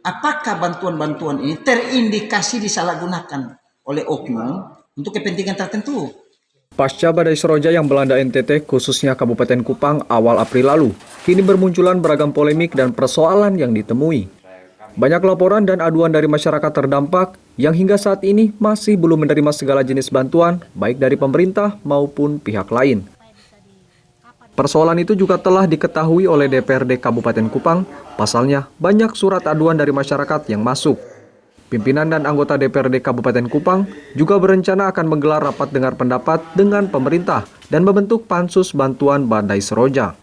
apakah bantuan-bantuan ini terindikasi disalahgunakan oleh oknum untuk kepentingan tertentu. Pasca badai Seroja yang melanda NTT, khususnya Kabupaten Kupang awal April lalu, kini bermunculan beragam polemik dan persoalan yang ditemui. Banyak laporan dan aduan dari masyarakat terdampak yang hingga saat ini masih belum menerima segala jenis bantuan, baik dari pemerintah maupun pihak lain. Persoalan itu juga telah diketahui oleh DPRD Kabupaten Kupang, pasalnya banyak surat aduan dari masyarakat yang masuk. Pimpinan dan anggota DPRD Kabupaten Kupang juga berencana akan menggelar rapat dengar pendapat dengan pemerintah dan membentuk pansus bantuan badai Seroja.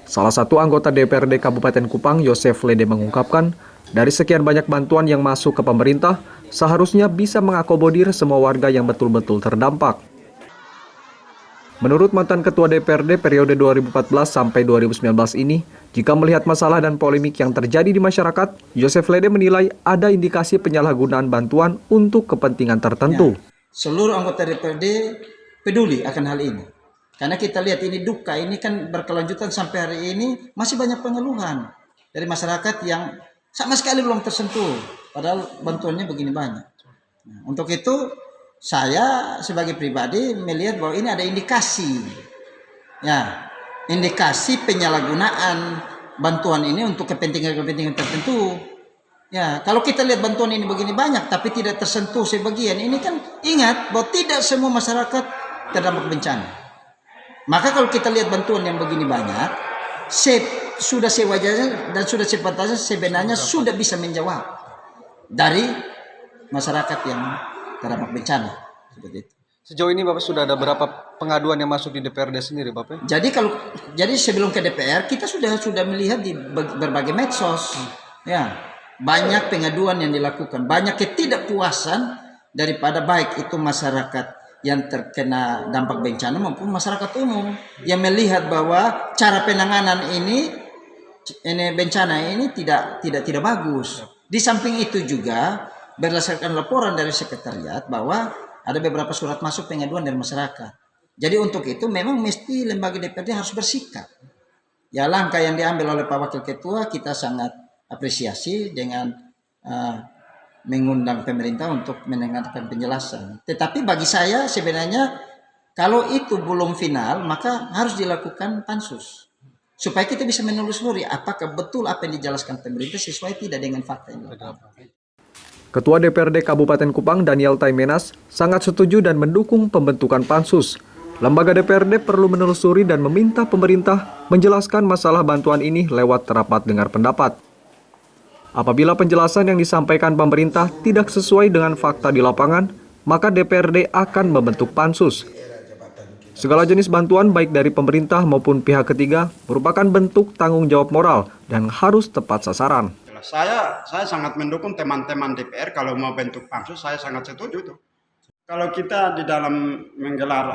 Salah satu anggota DPRD Kabupaten Kupang, Yosef Lede, mengungkapkan, dari sekian banyak bantuan yang masuk ke pemerintah, seharusnya bisa mengakomodir semua warga yang betul-betul terdampak. Menurut mantan Ketua DPRD periode 2014 sampai 2019 ini, jika melihat masalah dan polemik yang terjadi di masyarakat, Yosef Lede menilai ada indikasi penyalahgunaan bantuan untuk kepentingan tertentu. Seluruh anggota DPRD peduli akan hal ini. Karena kita lihat ini duka, ini kan berkelanjutan sampai hari ini, masih banyak pengeluhan dari masyarakat yang sama sekali belum tersentuh, padahal bantuannya begini banyak. Nah, untuk itu, saya sebagai pribadi melihat bahwa ini ada indikasi, ya, indikasi penyalahgunaan bantuan ini untuk kepentingan-kepentingan tertentu. Ya, kalau kita lihat bantuan ini begini banyak, tapi tidak tersentuh sebagian, ini kan ingat bahwa tidak semua masyarakat terdampak bencana. Maka kalau kita lihat bantuan yang begini banyak, sudah sewajarnya dan sudah sepatutnya sebenarnya sudah bisa menjawab dari masyarakat yang terdampak bencana. Seperti itu. Sejauh ini Bapak sudah ada berapa pengaduan yang masuk di DPRD sendiri, Bapak? Jadi sebelum ke DPR kita sudah melihat di berbagai medsos, ya banyak pengaduan yang dilakukan, banyak ketidakpuasan daripada baik itu masyarakat yang terkena dampak bencana maupun masyarakat umum yang melihat bahwa cara penanganan ini bencana ini tidak bagus. Di samping itu juga berdasarkan laporan dari sekretariat bahwa ada beberapa surat masuk pengaduan dari masyarakat. Jadi untuk itu memang mesti lembaga DPRD harus bersikap. Ya, langkah yang diambil oleh Pak Wakil Ketua kita sangat apresiasi dengan mengundang pemerintah untuk mendengarkan penjelasan. Tetapi bagi saya sebenarnya kalau itu belum final maka harus dilakukan pansus. Supaya kita bisa menelusuri apakah betul apa yang dijelaskan pemerintah sesuai tidak dengan fakta yang ada. Ketua DPRD Kabupaten Kupang, Daniel Taimenas, sangat setuju dan mendukung pembentukan pansus. Lembaga DPRD perlu menelusuri dan meminta pemerintah menjelaskan masalah bantuan ini lewat rapat dengar pendapat. Apabila penjelasan yang disampaikan pemerintah tidak sesuai dengan fakta di lapangan, maka DPRD akan membentuk pansus. Segala jenis bantuan baik dari pemerintah maupun pihak ketiga merupakan bentuk tanggung jawab moral dan harus tepat sasaran. Saya sangat mendukung teman-teman DPR kalau mau bentuk pansus, saya sangat setuju tuh. Kalau kita di dalam menggelar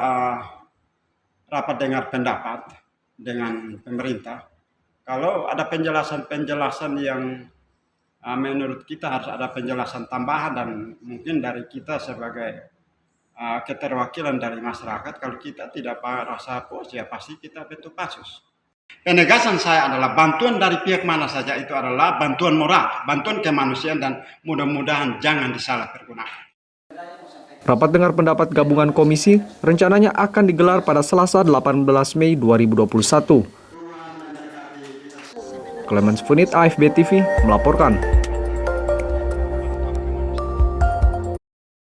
rapat dengar pendapat dengan pemerintah, kalau ada penjelasan-penjelasan yang menurut kita harus ada penjelasan tambahan dan mungkin dari kita sebagai keterwakilan dari masyarakat, kalau kita tidak rasa puas ya pasti kita bentuk pansus. Penegasan saya adalah bantuan dari pihak mana saja itu adalah bantuan moral, bantuan kemanusiaan dan mudah-mudahan jangan disalahpergunakan. Rapat dengar pendapat gabungan komisi rencananya akan digelar pada Selasa 18 Mei 2021. Clemens Funit, AFB TV, melaporkan.